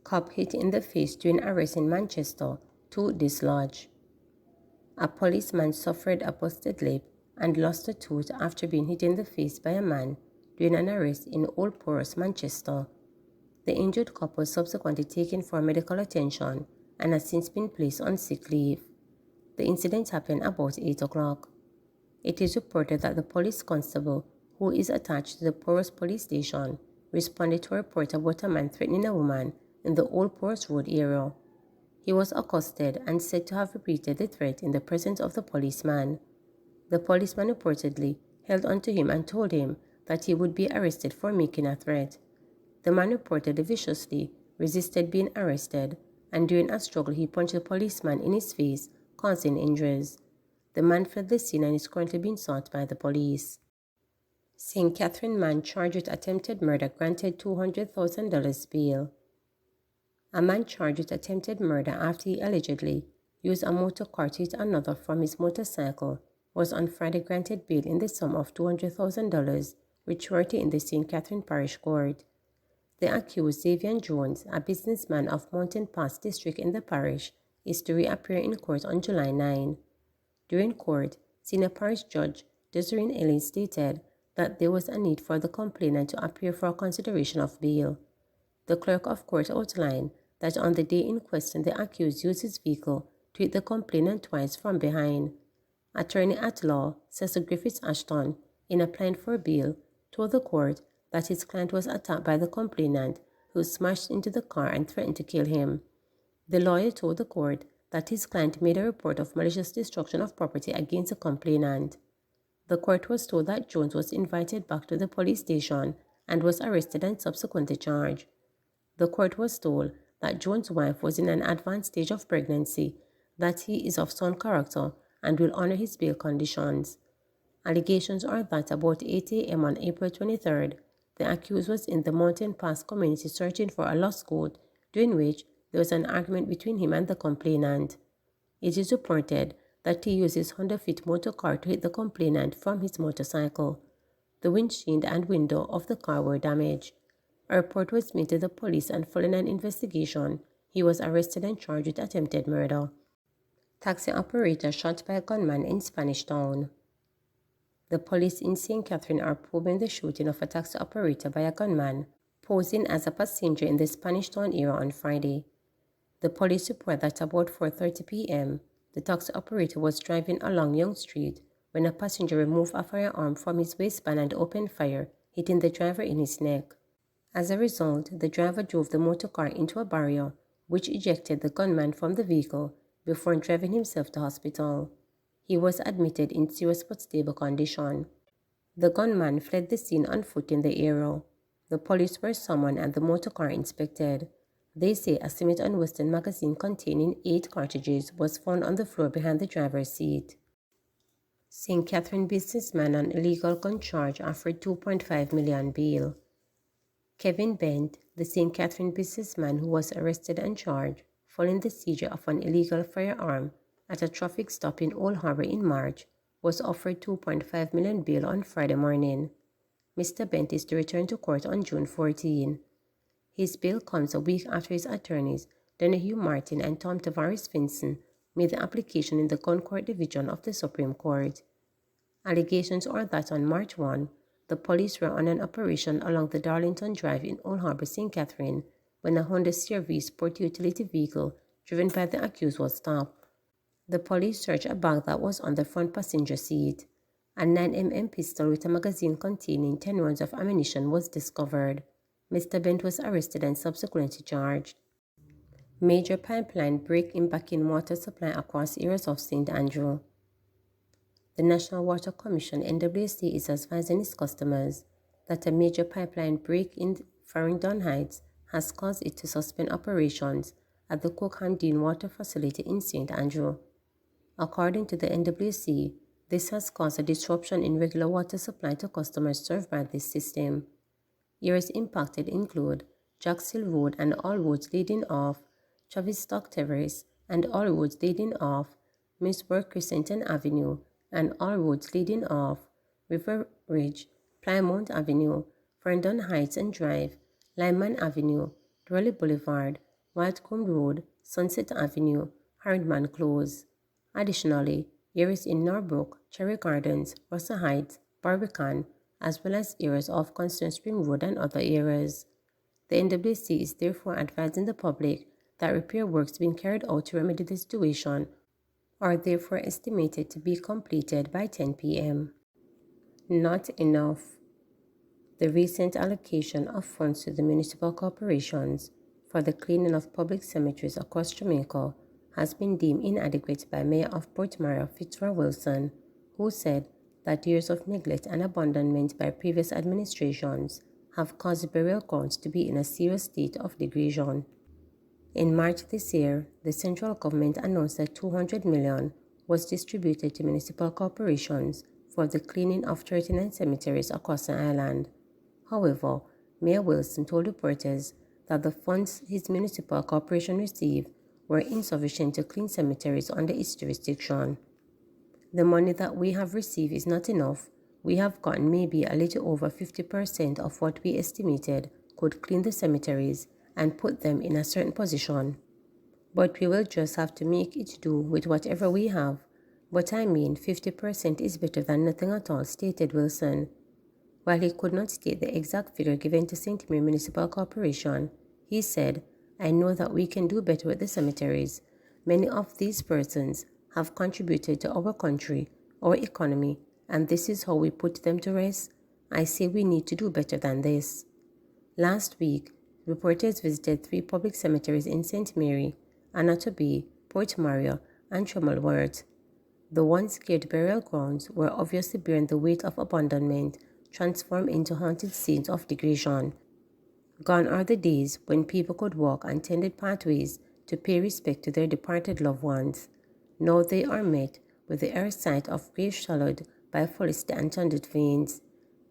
Cop hit in the face during arrest in Manchester, 2 dislodged. A policeman suffered a busted lip and lost a tooth after being hit in the face by a man during an arrest in Old Porous, Manchester. The injured cop was subsequently taken for medical attention and has since been placed on sick leave. The incident happened about 8 o'clock. It is reported that the police constable, who is attached to the Porous police station, responded to a report about a man threatening a woman in the Old Porous Road area. He was accosted and said to have repeated the threat in the presence of the policeman. The policeman reportedly held onto him and told him that he would be arrested for making a threat. The man reportedly viciously resisted being arrested, and during a struggle he punched the policeman in his face, causing injuries. The man fled the scene and is currently being sought by the police. St. Catherine man charged with attempted murder granted $200,000 bail. A man charged with attempted murder after he allegedly used a motor car to hit another from his motorcycle was on Friday granted bail in the sum of $200,000, which were in the St. Catherine Parish Court. The accused, Xavier Jones, a businessman of Mountain Pass District in the parish, is to reappear in court on July 9. During court, Senior Parish Judge Desiree Ellen stated that there was a need for the complainant to appear for consideration of bail. The clerk of court outlined that on the day in question the accused used his vehicle to hit the complainant twice from behind. Attorney at law Cecil Griffiths Ashton, in applying for bail, told the court that his client was attacked by the complainant, who smashed into the car and threatened to kill him. The lawyer told the court that his client made a report of malicious destruction of property against the complainant. The court was told that Jones was invited back to the police station and was arrested and subsequently charged. The court was told that Jones' wife was in an advanced stage of pregnancy, that he is of sound character and will honor his bail conditions. Allegations are that about 8 a.m. on April 23rd, the accused was in the Mountain Pass community searching for a lost goat, during which there was an argument between him and the complainant. It is reported that he used his Honda Fit motor car to hit the complainant from his motorcycle. The windshield and window of the car were damaged. A report was made to the police, and following an investigation, he was arrested and charged with attempted murder. Taxi operator shot by a gunman in Spanish Town. The police in St. Catherine are probing the shooting of a taxi operator by a gunman posing as a passenger in the Spanish Town area on Friday. The police report that about 4:30 p.m., the taxi operator was driving along Young Street when a passenger removed a firearm from his waistband and opened fire, hitting the driver in his neck. As a result, the driver drove the motor car into a barrier, which ejected the gunman from the vehicle before driving himself to hospital. He was admitted in serious but stable condition. The gunman fled the scene on foot in the area. The police were summoned and the motor car inspected. They say a Smith & Wesson magazine containing 8 cartridges was found on the floor behind the driver's seat. St. Catherine businessman on illegal gun charge offered $2.5 million bail. Kevin Bent, the St. Catherine businessman who was arrested and charged following the seizure of an illegal firearm at a traffic stop in Old Harbor in March, was offered $2.5 million bail on Friday morning. Mr. Bent is to return to court on June 14. His bail comes a week after his attorneys, Donahue Martin and Tom Tavares Vinson, made the application in the Gun Court Division of the Supreme Court. Allegations are that on March 1, the police were on an operation along the Darlington Drive in Old Harbor, St. Catherine, when a Honda CR-V sport utility vehicle driven by the accused was stopped. The police searched a bag that was on the front passenger seat. A 9mm pistol with a magazine containing 10 rounds of ammunition was discovered. Mr. Bent was arrested and subsequently charged. Major pipeline break in backing water supply across areas of St. Andrew. The National Water Commission (NWC) is advising its customers that a major pipeline break in Farringdon Heights has caused it to suspend operations at the Cookham Dean Water Facility in St. Andrew. According to the NWC, this has caused a disruption in regular water supply to customers served by this system. Areas impacted include Jacks Hill Road and all roads leading off Tavistock Terrace and all roads leading off Misburg Crescenton Avenue, and all roads leading off River Ridge, Plymouth Avenue, Ferndon Heights and Drive, Lyman Avenue, Raleigh Boulevard, Whitecomb Road, Sunset Avenue, Hardman Close. Additionally, areas in Norbrook, Cherry Gardens, Russell Heights, Barbican, as well as areas off Constant Spring Road and other areas. The NWC is therefore advising the public that repair works being carried out to remedy the situation are therefore estimated to be completed by 10 p.m. Not enough. The recent allocation of funds to the municipal corporations for the cleaning of public cemeteries across Jamaica has been deemed inadequate by Mayor of Port Maria Fitzroy Wilson, who said that years of neglect and abandonment by previous administrations have caused burial grounds to be in a serious state of degradation. In March this year, the central government announced that $200 million was distributed to municipal corporations for the cleaning of 39 cemeteries across the island. However, Mayor Wilson told reporters that the funds his municipal corporation received were insufficient to clean cemeteries under its jurisdiction. The money that we have received is not enough. We have gotten maybe a little over 50% of what we estimated could clean the cemeteries and put them in a certain position. But we will just have to make it do with whatever we have. But I mean, 50% is better than nothing at all, stated Wilson. While he could not state the exact figure given to St. Mary Municipal Corporation, he said, "I know that we can do better with the cemeteries. Many of these persons have contributed to our country, our economy, and this is how we put them to rest. I say we need to do better than this." Last week, reporters visited 3 public cemeteries in St. Mary, Anatoby, Port Maria, and Trummelworth. The once cared burial grounds were obviously bearing the weight of abandonment, transformed into haunted scenes of degradation. Gone are the days when people could walk untended pathways to pay respect to their departed loved ones. Now they are met with the air sight of graves shallowed by fullest and tundered veins.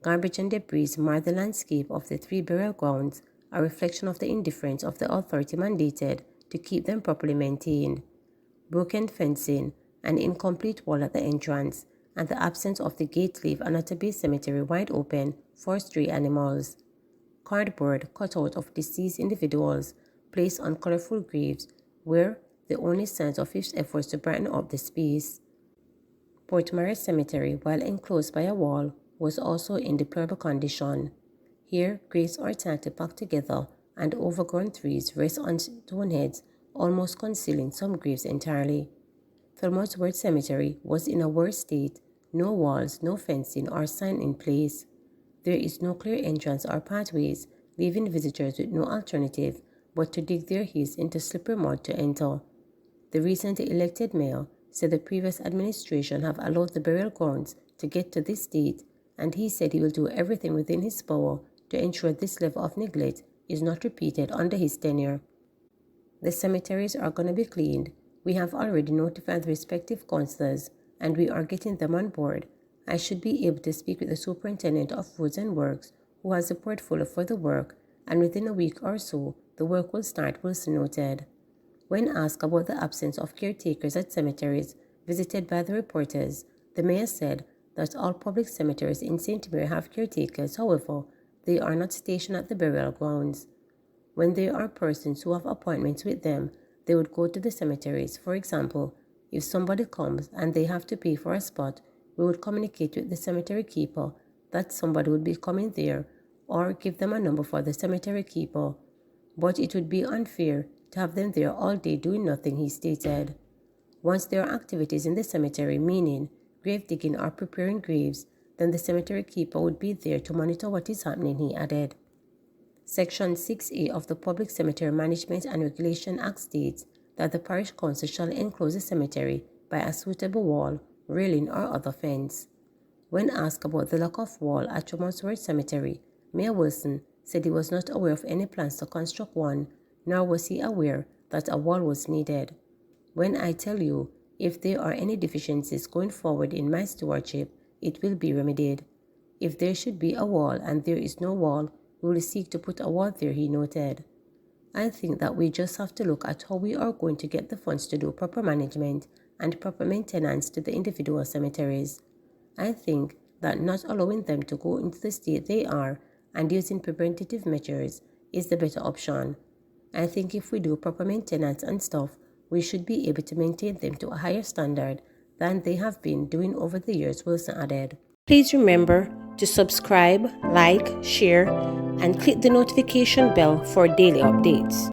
Garbage and debris mar the landscape of the 3 burial grounds, a reflection of the indifference of the authority mandated to keep them properly maintained. Broken fencing, an incomplete wall at the entrance, and the absence of the gate leave Anatoby Cemetery wide open for stray animals. Cardboard cut out of deceased individuals placed on colorful graves were the only signs of his efforts to brighten up the space. Port Maria Cemetery, while enclosed by a wall, was also in deplorable condition. Here, graves are tightly packed together, and overgrown trees rest on stone heads, almost concealing some graves entirely. Thelmotsworth Cemetery was in a worse state. No walls, no fencing or sign in place. There is no clear entrance or pathways, leaving visitors with no alternative but to dig their heels into slippery mud to enter. The recently elected mayor said the previous administration have allowed the burial grounds to get to this state, and he said he will do everything within his power to ensure this level of neglect is not repeated under his tenure. The cemeteries are going to be cleaned. We have already notified the respective councillors, and we are getting them on board. I should be able to speak with the superintendent of roads and works, who has the portfolio for the work, and within a week or so, the work will start, Wilson noted. When asked about the absence of caretakers at cemeteries visited by the reporters, the mayor said that all public cemeteries in St. Mary have caretakers. However, they are not stationed at the burial grounds. When there are persons who have appointments with them, they would go to the cemeteries. For example, if somebody comes and they have to pay for a spot, we would communicate with the cemetery keeper that somebody would be coming there, or give them a number for the cemetery keeper. But it would be unfair to have them there all day doing nothing, he stated. Once there are activities in the cemetery, meaning grave digging or preparing graves, then the cemetery keeper would be there to monitor what is happening, he added. Section 6A of the Public Cemetery Management and Regulation Act states that the parish council shall enclose the cemetery by a suitable wall, railing or other fence. When asked about the lack of wall at Trummelworth Cemetery, Mayor Wilson said he was not aware of any plans to construct one, nor was he aware that a wall was needed. When I tell you, if there are any deficiencies going forward in my stewardship, it will be remedied. If there should be a wall and there is no wall, we will seek to put a wall there, he noted. I think that we just have to look at how we are going to get the funds to do proper management and proper maintenance to the individual cemeteries. I think that not allowing them to go into the state they are and using preventative measures is the better option. I think if we do proper maintenance and stuff, we should be able to maintain them to a higher standard than they have been doing over the years, Wilson added. Please remember to subscribe, like, share, and click the notification bell for daily updates.